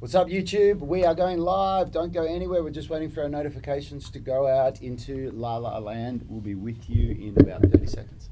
What's up, YouTube? We are going live. Don't go anywhere. We're just waiting for our notifications to go out into La La Land. We'll be with you in about 30 seconds.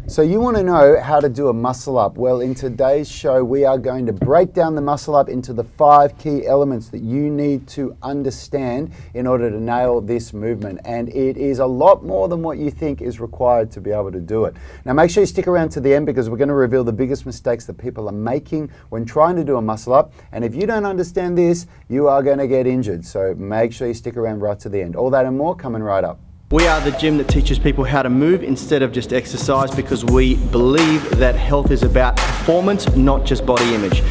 So you want to know how to do a muscle up? Well, in today's show, we are going to break down the muscle up into the 5 key elements that you need to understand in order to nail this movement. And it is a lot more than what you think is required to be able to do it. Now, make sure you stick around to the end because we're going to reveal the biggest mistakes that people are making when trying to do a muscle up. And if you don't understand this, you are going to get injured. So make sure you stick around right to the end. All that and more coming right up. We are the gym that teaches people how to move instead of just exercise because we believe that health is about performance, not just body image.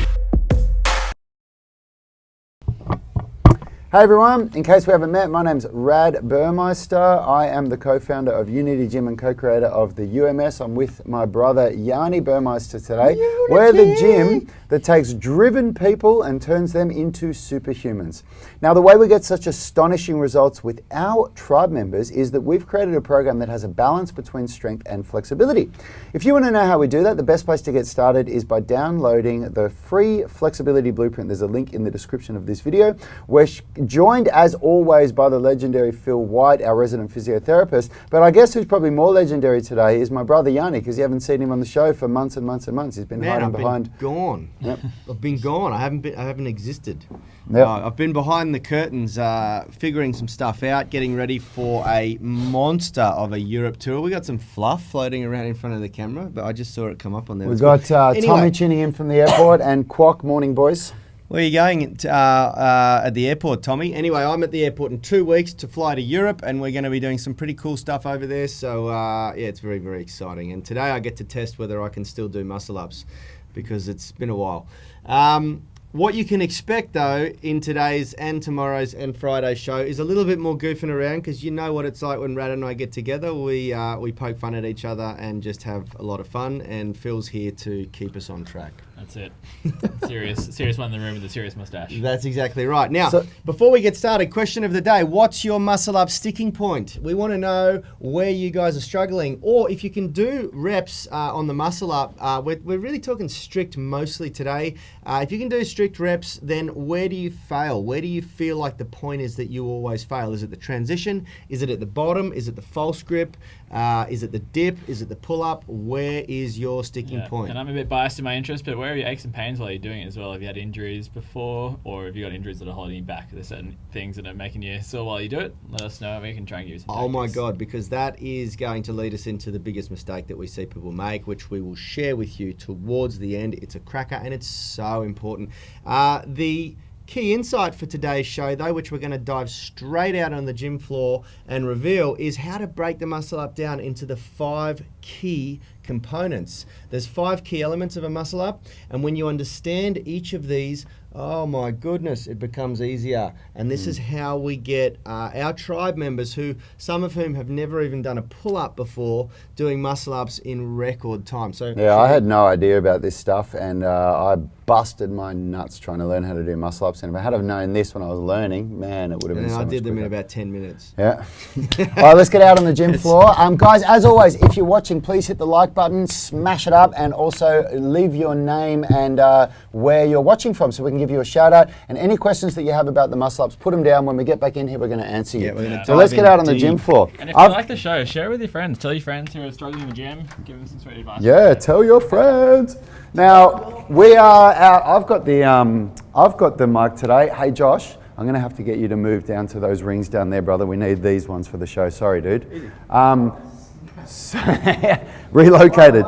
Hey everyone, in case we haven't met, my name's Rad Burmeister. I am the co-founder of Unity Gym and co-creator of the UMS. I'm with my brother Yani Burmeister today. We're the gym that takes driven people and turns them into superhumans. Now, the way we get such astonishing results with our tribe members is that we've created a program that has a balance between strength and flexibility. If you want to know how we do that, the best place to get started is by downloading the free flexibility blueprint. There's a link in the description of this video. We're joined as always by the legendary Phil White, our resident physiotherapist. But I guess who's probably more legendary today is my brother Yani, because you haven't seen him on the show for months and months and months. He's been hiding behind. I've been gone. Yep. I've been gone. I haven't existed. Yep. I've been behind the curtains, figuring some stuff out, getting ready for a monster of a Europe tour. We got some fluff floating around in front of the camera, but I just saw it come up on there. We've got Tommy tuning in from the airport and Quack. Morning, boys. Where are you going at the airport, Tommy? Anyway, I'm at the airport in 2 weeks to fly to Europe, and we're going to be doing some pretty cool stuff over there. So, yeah, it's very, very exciting. And today I get to test whether I can still do muscle-ups because it's been a while. What you can expect, though, in today's and tomorrow's and Friday's show is a little bit more goofing around because you know what it's like when Rad and I get together. We poke fun at each other and just have a lot of fun, and Phil's here to keep us on track. That's it. serious one in the room with a serious mustache. That's exactly right. Now, before we get started, question of the day. What's your muscle-up sticking point? We want to know where you guys are struggling, or if you can do reps on the muscle-up. We're really talking strict mostly today. If you can do strict reps, then where do you fail? Where do you feel like the point is that you always fail? Is it the transition? Is it at the bottom? Is it the false grip? Is it the dip? Is it the pull-up? Where is your sticking point? And I'm a bit biased in my interest, but where are your aches and pains while you're doing it as well? Have you had injuries before, or have you got injuries that are holding you back? Are there certain things that are making you sore while you do it? Let us know and we can try and give you some Oh my tactics. God, because that is going to lead us into the biggest mistake that we see people make, which we will share with you towards the end. It's a cracker and it's so important. The key insight for today's show, though, which we're going to dive straight out on the gym floor and reveal, is how to break the muscle up down into the 5 key components. There's 5 key elements of a muscle up, and when you understand each of these, oh my goodness, it becomes easier. And this is how we get our tribe members, who some of whom have never even done a pull-up before, doing muscle ups in record time. So Yeah, I had no idea about this stuff, and I busted my nuts trying to learn how to do muscle ups. And if I had have known this when I was learning, man, it would have been and so I much did them in quicker. about 10 minutes. Yeah. All right, let's get out on the gym floor. Guys, as always, if you're watching, please hit the like button, smash it up, and also leave your name and where you're watching from so we can give you a shout out. And any questions that you have about the muscle ups, put them down. When we get back in here, we're going to answer you. Yeah, we're gonna So let's dive get in out on the deep. gym floor. And if you like the show, share it with your friends. Tell your friends who are struggling in the gym. Give them some sweet advice. Yeah, tell your friends. Now we are out. I've got the mic today. Hey Josh, I'm going to have to get you to move down to those rings down there, brother. We need these ones for the show. Sorry, dude. So, relocated.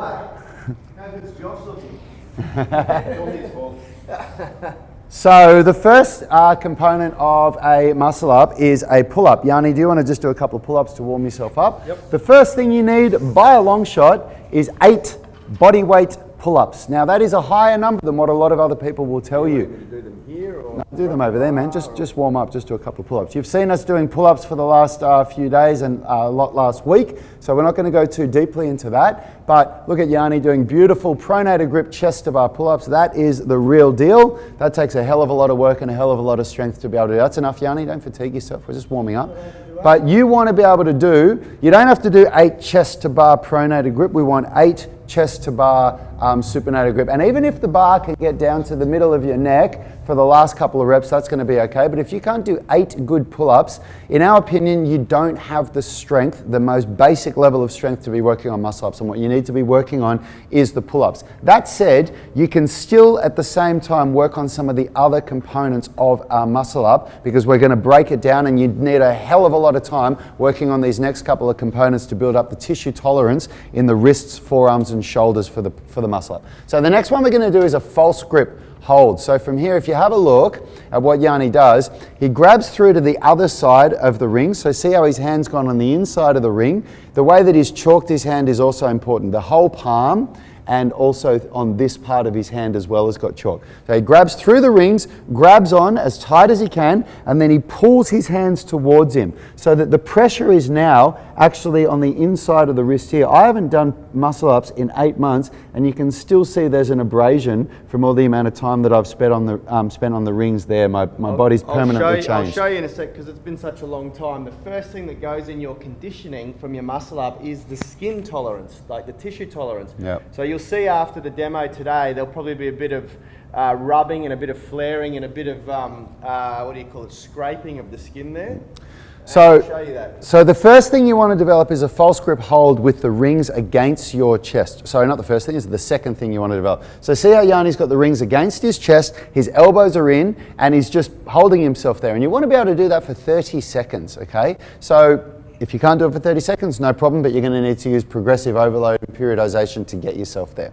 So the first component of a muscle up is a pull-up. Yanni, do you want to just do a couple of pull-ups to warm yourself up? Yep. The first thing you need, by a long shot, is 8 body weight pull-ups. Now that is a higher number than what a lot of other people will tell you. Do them here or? No, do them over there, man. Just warm up, just do a couple of pull-ups. You've seen us doing pull-ups for the last few days and a lot last week, so we're not going to go too deeply into that. But look at Yanni doing beautiful pronator grip chest to bar pull-ups. That is the real deal. That takes a hell of a lot of work and a hell of a lot of strength to be able to do. That's enough, Yanni. Don't fatigue yourself. We're just warming up. But you want to be able to do, you don't have to do 8 chest to bar pronator grip. We want 8 chest to bar supinator grip. And even if the bar can get down to the middle of your neck for the last couple of reps, that's going to be okay. But if you can't do 8 good pull-ups, in our opinion, you don't have the strength, the most basic level of strength to be working on muscle-ups. And what you need to be working on is the pull-ups. That said, you can still at the same time work on some of the other components of our muscle-up, because we're going to break it down, and you need a hell of a lot of time working on these next couple of components to build up the tissue tolerance in the wrists, forearms, and shoulders for the muscle up. So the next one we're going to do is a false grip hold. So from here, if you have a look at what Yanni does, he grabs through to the other side of the ring. So see how his hand's gone on the inside of the ring. The way that he's chalked his hand is also important. The whole palm and also on this part of his hand as well has got chalk. So he grabs through the rings, grabs on as tight as he can, and then he pulls his hands towards him so that the pressure is now actually on the inside of the wrist here. I haven't done muscle ups in 8 months, and you can still see there's an abrasion from all the amount of time that I've spent on the rings there. My body's permanently changed. I'll show you in a sec, because it's been such a long time. The first thing that goes in your conditioning from your muscle up is the skin tolerance, like the tissue tolerance. Yep. So you'll see after the demo today, there'll probably be a bit of rubbing and a bit of flaring and a bit of, scraping of the skin there. I'll show you that. So the first thing you want to develop is a false grip hold with the rings against your chest. Sorry, not the first thing, it's the second thing you want to develop. So see how Yanni's got the rings against his chest, his elbows are in, and he's just holding himself there. And you want to be able to do that for 30 seconds, okay? So if you can't do it for 30 seconds, no problem, but you're going to need to use progressive overload and periodization to get yourself there.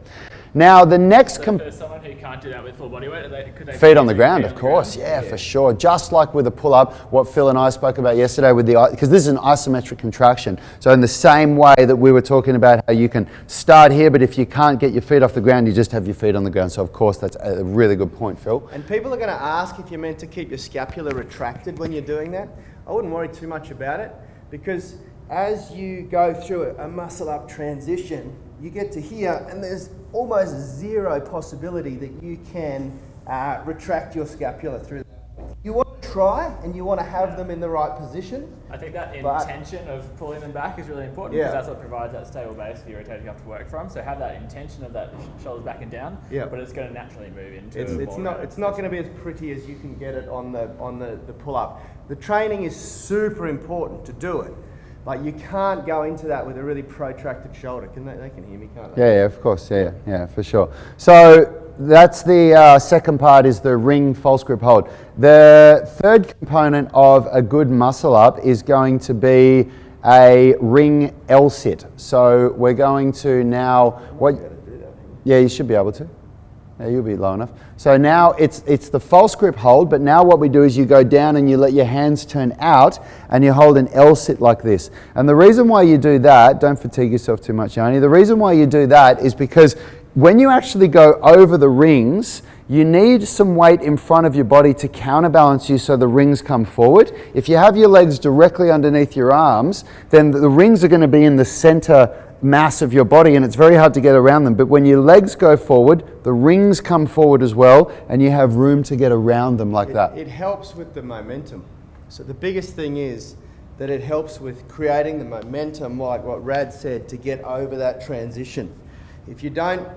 Now, the next... For someone who can't do that with full body weight, could they feet on the ground, of course, yeah, for sure. Just like with a pull-up, what Phil and I spoke about yesterday with because this is an isometric contraction. So in the same way that we were talking about how you can start here, but if you can't get your feet off the ground, you just have your feet on the ground. So of course, that's a really good point, Phil. And people are going to ask if you're meant to keep your scapula retracted when you're doing that. I wouldn't worry too much about it, because as you go through a muscle up transition, you get to here and there's almost zero possibility that you can retract your scapula through that. You want to try and you want to have them in the right position. I think that intention of pulling them back is really important, because that's what provides that stable base for your rotator cuff to work from. So have that intention of that shoulders back and down, but it's going to naturally move into it's not going to be as pretty as you can get it on the pull-up. The training is super important to do it. Like you can't go into that with a really protracted shoulder. They can hear me, can't they? Yeah, of course. Yeah, for sure. So that's the second part, is the ring false grip hold. The third component of a good muscle up is going to be a ring L sit. So we're going to now Yeah, you should be able to. Yeah, you'll be low enough. So now it's the false grip hold, but now what we do is you go down and you let your hands turn out and you hold an L sit like this. And the reason why you do that, don't fatigue yourself too much, Yani, the reason why you do that is because when you actually go over the rings, you need some weight in front of your body to counterbalance you so the rings come forward. If you have your legs directly underneath your arms, then the rings are going to be in the center mass of your body and it's very hard to get around them. But when your legs go forward, the rings come forward as well and you have room to get around them like that. It helps with the momentum. So the biggest thing is that it helps with creating the momentum, like what Rad said, to get over that transition. If you don't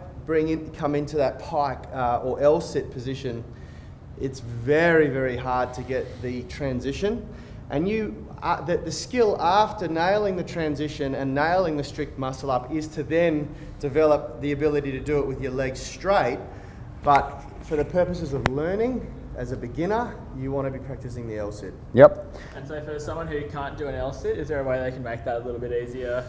come into that pike or L sit position, it's very, very hard to get the transition. And the skill after nailing the transition and nailing the strict muscle up is to then develop the ability to do it with your legs straight. But for the purposes of learning, as a beginner, you want to be practicing the L sit. Yep. And so for someone who can't do an L sit, is there a way they can make that a little bit easier?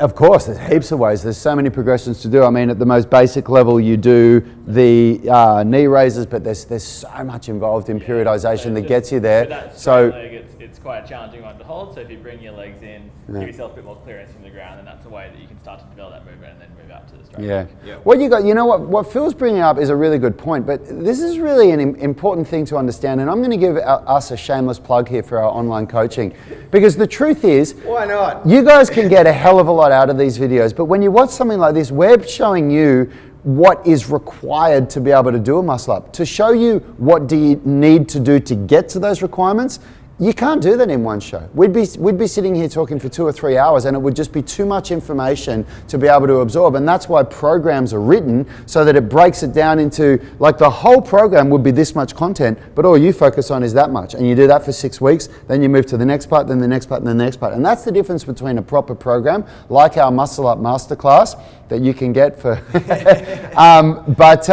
Of course, there's heaps of ways. There's so many progressions to do. I mean, at the most basic level, you do the knee raises, but there's so much involved in periodization that gets you there. That so leg, it's quite a challenging one to hold. So if you bring your legs in, give yourself a bit more clearance from the ground, then that's a way that you can start to develop that movement and then move out to the straight leg. What Phil's bringing up is a really good point, but this is really an important thing to understand, and I'm going to give us a shameless plug here for our online coaching, because the truth is, why not? You guys can get a hell of a lot out of these videos, but when you watch something like this, we're showing you what is required to be able to do a muscle up. To show you what do you need to do to get to those requirements, you can't do that in one show. We'd be sitting here talking for 2 or 3 hours and it would just be too much information to be able to absorb. And that's why programs are written, so that it breaks it down into, like, the whole program would be this much content, but all you focus on is that much. And you do that for 6 weeks, then you move to the next part, then the next part, and the next part. And that's the difference between a proper program, like our Muscle Up Masterclass that you can get for that's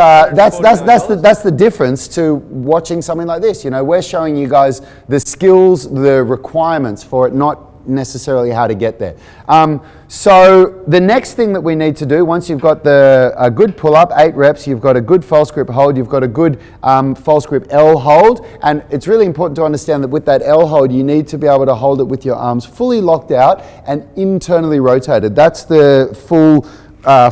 the difference to watching something like this. You know, we're showing you guys the skills, the requirements for it, not necessarily how to get there. So the next thing that we need to do, once you've got a good pull-up, 8 reps, you've got a good false grip hold, you've got a good false grip L hold, and it's really important to understand that with that L hold, you need to be able to hold it with your arms fully locked out and internally rotated. That's the full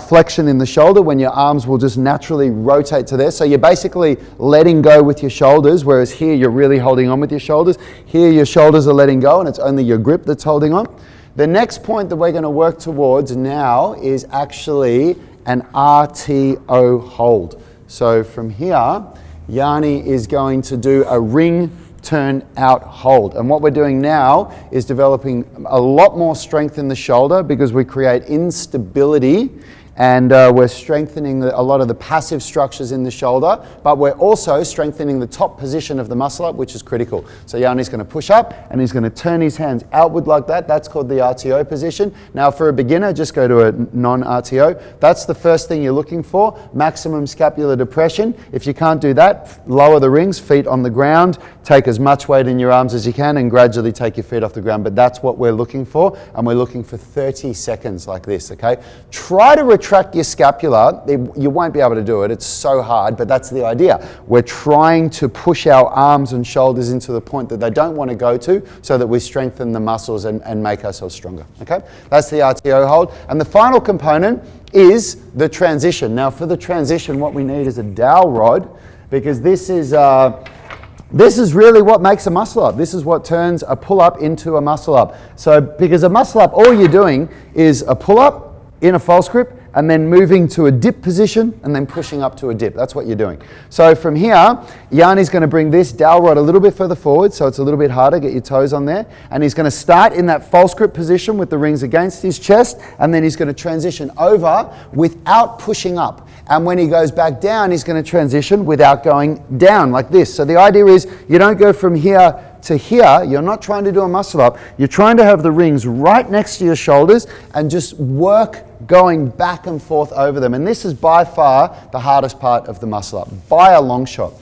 flexion in the shoulder, when your arms will just naturally rotate to there. So you're basically letting go with your shoulders, whereas here you're really holding on with your shoulders. Here your shoulders are letting go and it's only your grip that's holding on. The next point that we're going to work towards now is actually an RTO hold. So from here, Yani is going to do a ring turn out hold. And what we're doing now is developing a lot more strength in the shoulder, because we create instability and we're strengthening a lot of the passive structures in the shoulder, but we're also strengthening the top position of the muscle up, which is critical. So Yani's going to push up and he's going to turn his hands outward like that. That's called the RTO position. Now for a beginner, just go to a non-RTO. That's the first thing you're looking for, maximum scapular depression. If you can't do that, lower the rings, feet on the ground, take as much weight in your arms as you can and gradually take your feet off the ground. But that's what we're looking for, and we're looking for 30 seconds like this, okay? Try to retract your scapula. You won't be able to do it. It's so hard, but that's the idea. We're trying to push our arms and shoulders into the point that they don't want to go to, so that we strengthen the muscles and make ourselves stronger, okay? That's the RTO hold. And the final component is the transition. Now for the transition, what we need is a dowel rod, because this is really what makes a muscle up. This is what turns a pull-up into a muscle up. So because a muscle up, all you're doing is a pull-up in a false grip and then moving to a dip position and then pushing up to a dip. That's what you're doing. So from here, Yani's going to bring this dowel rod a little bit further forward, so it's a little bit harder. Get your toes on there. And he's going to start in that false grip position with the rings against his chest, and then he's going to transition over without pushing up. And when he goes back down, he's going to transition without going down like this. So the idea is you don't go from here to here, you're not trying to do a muscle up. You're trying to have the rings right next to your shoulders and just work going back and forth over them. And this is by far the hardest part of the muscle up, by a long shot.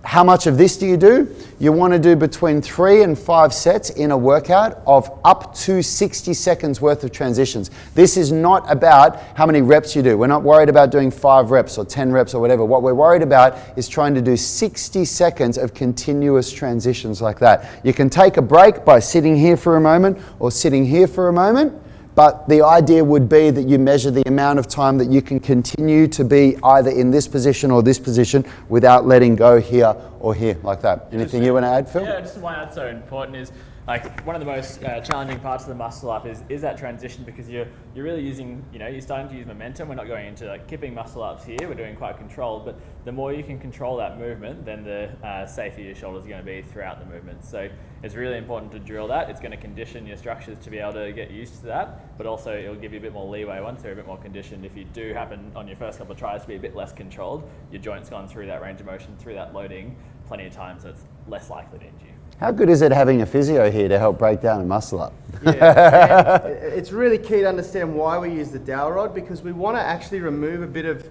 How much of this do you do? You want to do between 3 and 5 sets in a workout of up to 60 seconds worth of transitions. This is not about how many reps you do. We're not worried about doing 5 reps or 10 reps or whatever. What we're worried about is trying to do 60 seconds of continuous transitions like that. You can take a break by sitting here for a moment or sitting here for a moment. But the idea would be that you measure the amount of time that you can continue to be either in this position or this position without letting go here or here, like that. Anything you want to add, Phil? Yeah, just why that's so important is, like, one of the most challenging parts of the muscle up is that transition, because you're really using, you're starting to use momentum. We're not going into like kipping muscle ups here. We're doing quite controlled, but the more you can control that movement, then the safer your shoulders are going to be throughout the movement. So it's really important to drill that. It's going to condition your structures to be able to get used to that, but also it'll give you a bit more leeway once they're a bit more conditioned. If you do happen on your first couple of tries to be a bit less controlled, your joint's gone through that range of motion, through that loading plenty of times, so it's less likely to injure you. How good is it having a physio here to help break down a muscle up? Yeah, it's really key to understand why we use the dowel rod, because we want to actually remove a bit of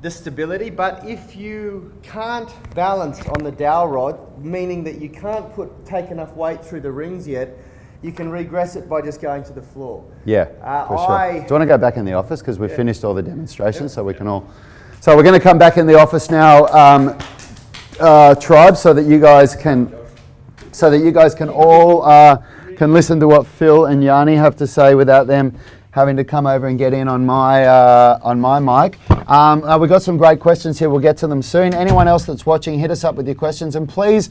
the stability. But if you can't balance on the dowel rod, meaning that you can't take enough weight through the rings yet, you can regress it by just going to the floor. Yeah, for sure. Do you want to go back in the office, because we've finished all the demonstrations, so we can all. So we're going to come back in the office now, tribe, so that you guys can all can listen to what Phil and Yani have to say without them having to come over and get in on my mic. We've got some great questions here. We'll get to them soon. Anyone else that's watching, hit us up with your questions, and please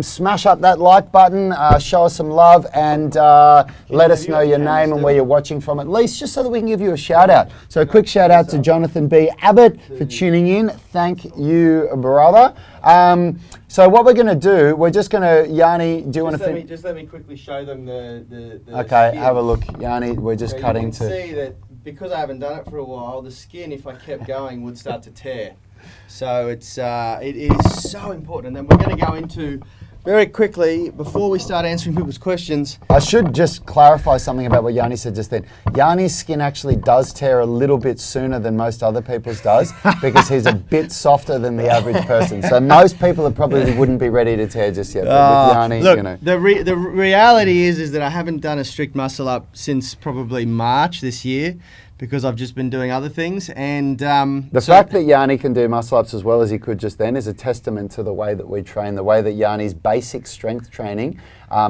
smash up that like button, show us some love, and let us know your name and where you're watching from, at least, just so that we can give you a shout out. So a quick shout out to Jonathan B. Abbott for tuning in. Thank you, brother. So what we're going to do, we're just going to, Yani, do you want to just let me quickly show them the Okay, skin. have a look, Yani. We're just cutting to. You can see that because I haven't done it for a while, the skin, if I kept going, would start to tear. So it is so important. And then we're going to go into, very quickly, before we start answering people's questions. I should just clarify something about what Yani said just then. Yani's skin actually does tear a little bit sooner than most other people's does, because he's a bit softer than the average person. So most people probably wouldn't be ready to tear just yet. But with Yani, look, the reality is that I haven't done a strict muscle up since probably March this year, because I've just been doing other things. And the fact that Yani can do muscle ups as well as he could just then is a testament to the way that we train, the way that Yani's basic strength training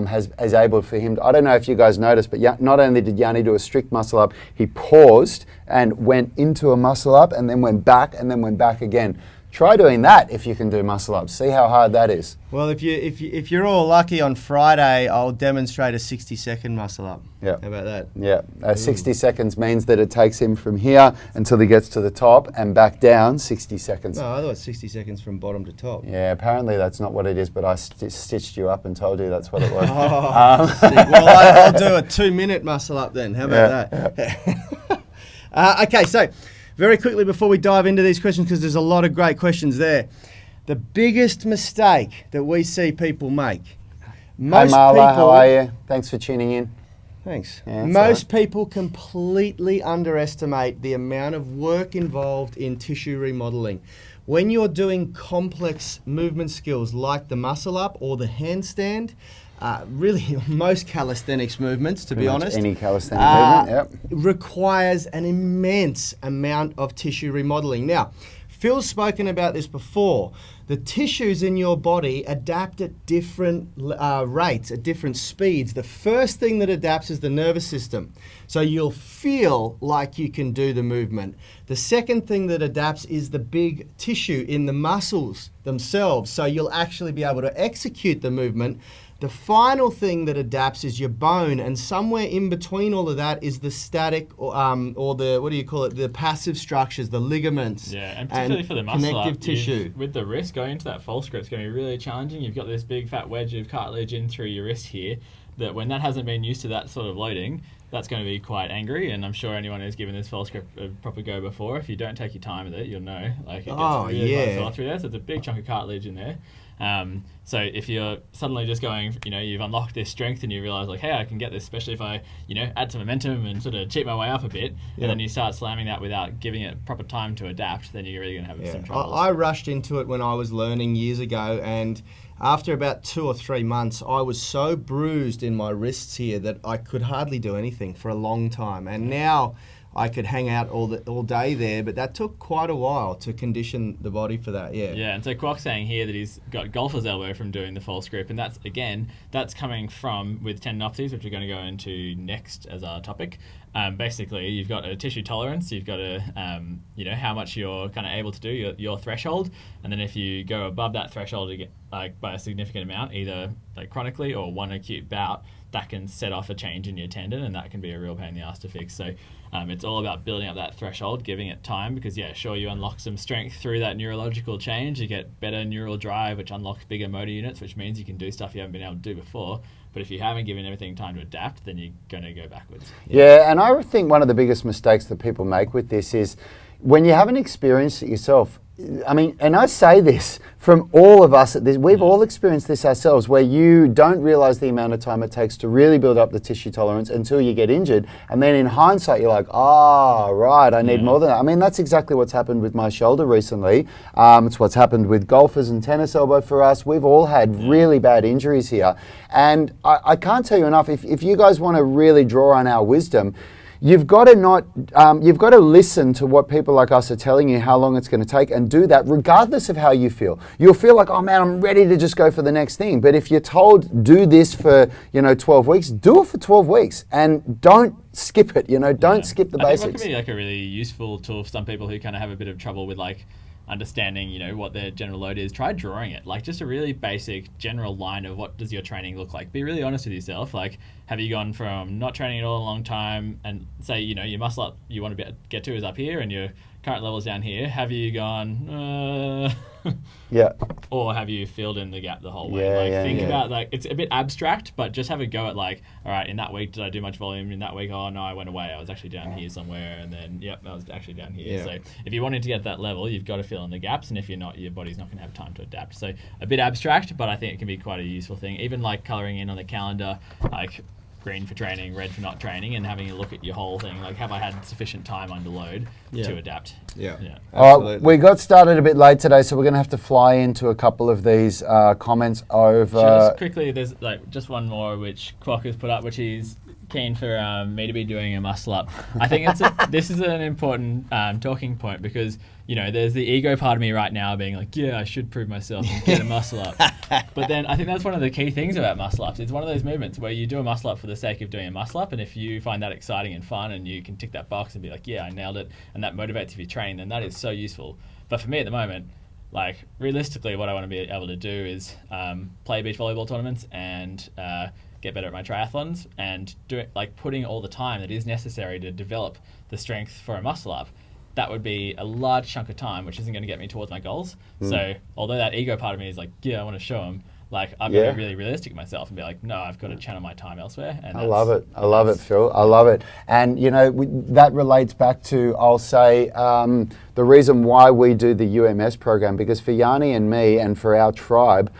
is able for him. I don't know if you guys noticed, but not only did Yani do a strict muscle up, he paused and went into a muscle up and then went back and then went back again. Try doing that if you can do muscle ups. See how hard that is. Well, if you're all lucky, on Friday I'll demonstrate a 60-second muscle up. Yeah. How about that? Yeah. 60 seconds means that it takes him from here until he gets to the top and back down 60 seconds. No, I thought 60 seconds from bottom to top. Yeah, apparently that's not what it is, but I stitched you up and told you that's what it was. Sick. Well, I'll do a 2-minute muscle up then. How about that? Okay, so very quickly before we dive into these questions, because there's a lot of great questions there. The biggest mistake that we see people make. Hey Marla, how are you? Thanks for tuning in. Thanks. Yeah, most people completely underestimate the amount of work involved in tissue remodeling. When you're doing complex movement skills like the muscle up or the handstand, really most calisthenics movements, to be honest. Any calisthenic movement, requires an immense amount of tissue remodeling. Now, Phil's spoken about this before. The tissues in your body adapt at different rates, at different speeds. The first thing that adapts is the nervous system. So you'll feel like you can do the movement. The second thing that adapts is the big tissue in the muscles themselves. So you'll actually be able to execute the movement. The final thing that adapts is your bone, and somewhere in between all of that is the static or the, what do you call it, the passive structures, the ligaments. Yeah, and particularly for the muscle connective up, tissue. With the wrist, going into that false grip is going to be really challenging. You've got this big fat wedge of cartilage in through your wrist here, that when that hasn't been used to that sort of loading, that's going to be quite angry. And I'm sure anyone who's given this false grip a proper go before, if you don't take your time with it, you'll know. Like, it gets really far through there. So it's a big chunk of cartilage in there. So if you're suddenly just going, you've unlocked this strength and you realize like, hey, I can get this, especially if I, add some momentum and sort of cheat my way up a bit, and then you start slamming that without giving it proper time to adapt, then you're really going to have some trouble. I rushed into it when I was learning years ago, and after about 2 or 3 months, I was so bruised in my wrists here that I could hardly do anything for a long time. And now I could hang out all day there, but that took quite a while to condition the body for that. Yeah, and so Kwok's saying here that he's got golfer's elbow from doing the false grip, and that's coming from with tendinopathies, which we're going to go into next as our topic. Basically, you've got a tissue tolerance, you've got how much you're kind of able to do, your threshold, and then if you go above that threshold like by a significant amount, either like chronically or one acute bout, that can set off a change in your tendon, and that can be a real pain in the ass to fix. So it's all about building up that threshold, giving it time, because sure, you unlock some strength through that neurological change, you get better neural drive, which unlocks bigger motor units, which means you can do stuff you haven't been able to do before. But if you haven't given everything time to adapt, then you're going to go backwards. Yeah, and I think one of the biggest mistakes that people make with this is when you haven't experienced it yourself. I mean, and I say this from all of us at this, we've all experienced this ourselves, where you don't realize the amount of time it takes to really build up the tissue tolerance until you get injured. And then in hindsight, you're like, right, I need more than that. I mean, that's exactly what's happened with my shoulder recently. It's what's happened with golfers and tennis elbow for us. We've all had really bad injuries here. And I can't tell you enough, if you guys want to really draw on our wisdom, you've got to listen to what people like us are telling you how long it's going to take, and do that regardless of how you feel. You'll feel like, oh man, I'm ready to just go for the next thing. But if you're told do this for 12 weeks, do it for 12 weeks and don't skip it. Don't skip the basics. I think that can be like a really useful tool for some people who kind of have a bit of trouble with like understanding, what their general load is. Try drawing it, like just a really basic general line of what does your training look like. Be really honest with yourself. Like, have you gone from not training at all a long time and say, your muscle up you want to get to is up here and your current level's down here? Have you gone, or have you filled in the gap the whole way? Think about, like, it's a bit abstract, but just have a go at like, all right, in that week, did I do much volume? In that week, oh no, I went away. I was actually down here somewhere. And then, I was actually down here. Yeah. So if you wanted to get that level, you've got to fill in the gaps. And if you're not, your body's not going to have time to adapt. So a bit abstract, but I think it can be quite a useful thing. Even like coloring in on the calendar, like green for training, red for not training, and having a look at your whole thing. Like, have I had sufficient time under load to adapt? Yeah. We got started a bit late today, so we're going to have to fly into a couple of these comments over. Just quickly, there's like just one more which Kwok has put up, which he's keen for me to be doing a muscle up. I think this is an important talking point, because there's the ego part of me right now being like, I should prove myself and get a muscle up. But then I think that's one of the key things about muscle ups. It's one of those movements where you do a muscle up for the sake of doing a muscle up, and if you find that exciting and fun and you can tick that box and be like, I nailed it, and that motivates if you train, then that is so useful. But for me at the moment, like, realistically, what I want to be able to do is play beach volleyball tournaments and get better at my triathlons, and do it, like, putting all the time that is necessary to develop the strength for a muscle up. That would be a large chunk of time, which isn't going to get me towards my goals. So although that ego part of me is like, I want to show them, like, I've got to be really realistic with myself and be like, no, I've got to channel my time elsewhere. And I love it, Phil. I love it. And, that relates back to, I'll say, the reason why we do the UMS program, because for Yani and me and for our tribe,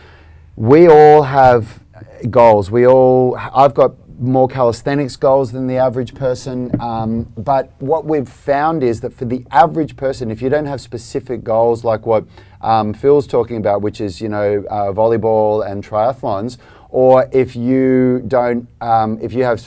we all have goals. I've got more calisthenics goals than the average person, but what we've found is that for the average person, if you don't have specific goals like what Phil's talking about, which is volleyball and triathlons, or if you don't, if you have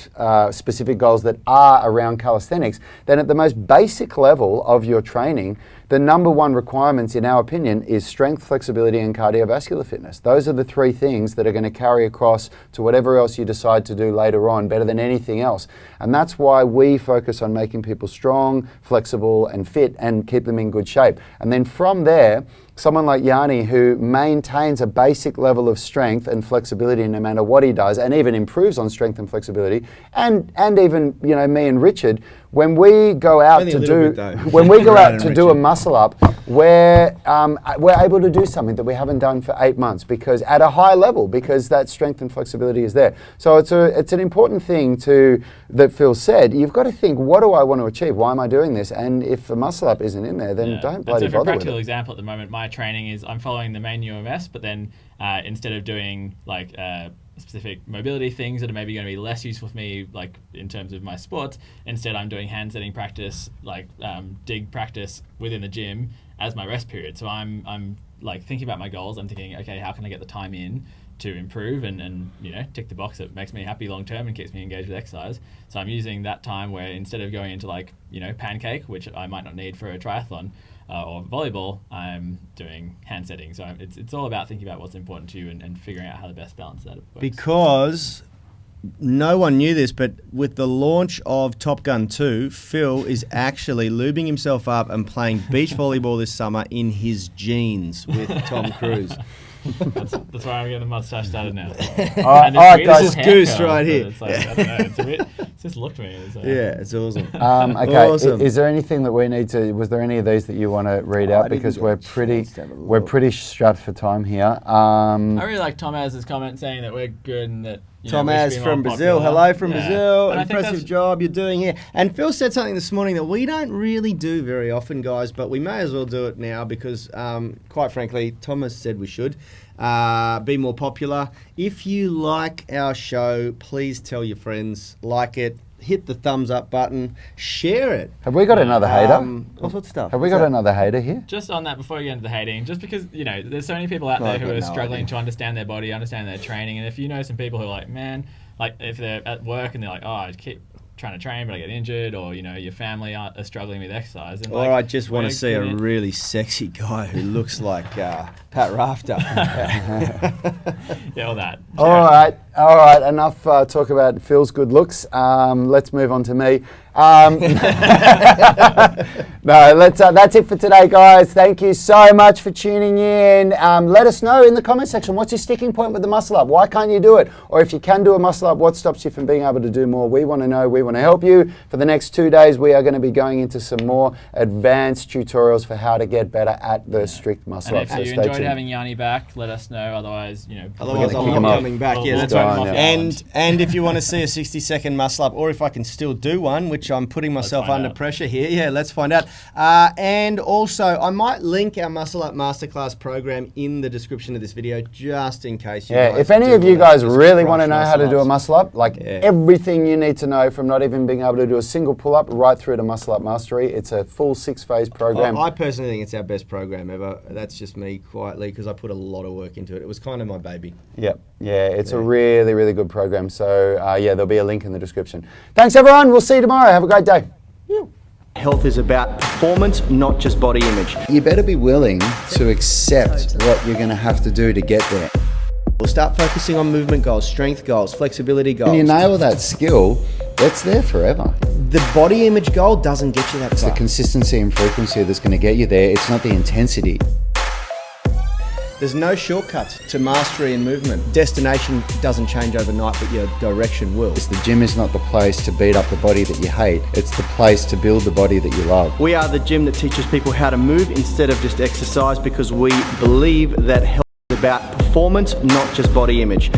specific goals that are around calisthenics, then at the most basic level of your training, the number one requirements, in our opinion, is strength, flexibility, and cardiovascular fitness. Those are the three things that are going to carry across to whatever else you decide to do later on, better than anything else. And that's why we focus on making people strong, flexible, and fit, and keep them in good shape. And then from there, someone like Yani, who maintains a basic level of strength and flexibility no matter what he does, and even improves on strength and flexibility, and even me and Richard, when we go out Only to a little do bit, though. when we go Brad out and to do a Richard. muscle up, we're able to do something that we haven't done for 8 months because at a high level, because that strength and flexibility is there. So it's an important thing that Phil said. You've got to think, what do I want to achieve? Why am I doing this? And if a muscle up isn't in there, then don't bloody and so for a bother with practical it. example, at the moment, my training is I'm following the main UMS, but then instead of doing like specific mobility things that are maybe going to be less useful for me, like in terms of my sports, instead I'm doing hand setting practice, like dig practice within the gym as my rest period. So I'm like thinking about my goals. I'm thinking, okay, how can I get the time in to improve and you know, tick the box that makes me happy long term and keeps me engaged with exercise. So I'm using that time where instead of going into like, you know, pancake, which I might not need for a triathlon or volleyball, I'm doing hand setting. So it's all about thinking about what's important to you and figuring out how the best balance that works. Because no one knew this, but with the launch of Top Gun 2, Phil is actually lubing himself up and playing beach volleyball this summer in his jeans with Tom Cruise. That's why I'm getting the mustache started now. All right, guys. This goose right here. It's like, I don't know, it's a bit, it's just looked at me. It's like, Yeah, it's awesome. Okay, Awesome. is there anything that we need to? Was there any of these that you want to read out? I didn't Because get we're a chance to have a we're look. pretty strapped for time here. I really like Tom Az's comment saying that we're good and that Tom we should Az be from more Brazil. popular. Hello from Yeah. Brazil. And I think Impressive that's- job you're doing here. And Phil said something this morning that we don't really do very often, guys, but we may as well do it now because, quite frankly, Thomas said we should. Be more popular. If you like our show, please tell your friends, like it, hit the thumbs up button, share it. Have we got another hater? All sorts of stuff. Have we got another hater here? Just on that, before we get into the hating, just because, you know, there's so many people out there I've who got are no struggling idea. to understand their body, understand their training, and if you know some people who are like, man, like if they're at work and they're like, oh, I keep trying to train but I get injured, or, you know, your family are struggling with exercise. And Or like, I just want we're to see a good at- really sexy guy who looks like Pat Rafter. Yeah, all that. All right. Enough talk about Phil's good looks. Let's move on to me. No, that's it for today, guys. Thank you so much for tuning in. Let us know in the comment section, what's your sticking point with the muscle up? Why can't you do it? Or if you can do a muscle up, what stops you from being able to do more? We want to know. We want to help you. For the next 2 days, we are going to be going into some more advanced tutorials for how to get better at the strict muscle And ups. if So you stay enjoyed tuned. having Yanni back, let us know. Otherwise, you know, Otherwise, We're I'm gonna kick not him off. coming back. Yeah, We'll that's turn right. him off the island. And if you want to see a 60-second muscle up, or if I can still do one, which I'm putting myself find under out. pressure here. Yeah, let's find out. And also, I might link our Muscle Up Masterclass program in the description of this video, just in case you Yeah, guys if any do of you wanna guys just really crush want to know how to do a muscle-ups. muscle up, like Yeah. everything you need to know from not even being able to do a single pull up right through to muscle up mastery, it's a full 6-phase program. I personally think it's our best program ever. That's just me quietly because I put a lot of work into it. It was kind of my baby. Yep. Yeah, it's a really, really good program. So, yeah, there'll be a link in the description. Thanks, everyone. We'll see you tomorrow. Have a great day. Health is about performance, not just body image. You better be willing to accept what you're going to have to do to get there. We'll start focusing on movement goals, strength goals, flexibility goals. When you nail that skill, it's there forever. The body image goal doesn't get you that It's the far. consistency and frequency that's going to get you there. It's not the intensity. There's no shortcuts to mastery and movement. Destination doesn't change overnight, but your direction will. The gym is not the place to beat up the body that you hate. It's the place to build the body that you love. We are the gym that teaches people how to move instead of just exercise because we believe that health is about performance, not just body image.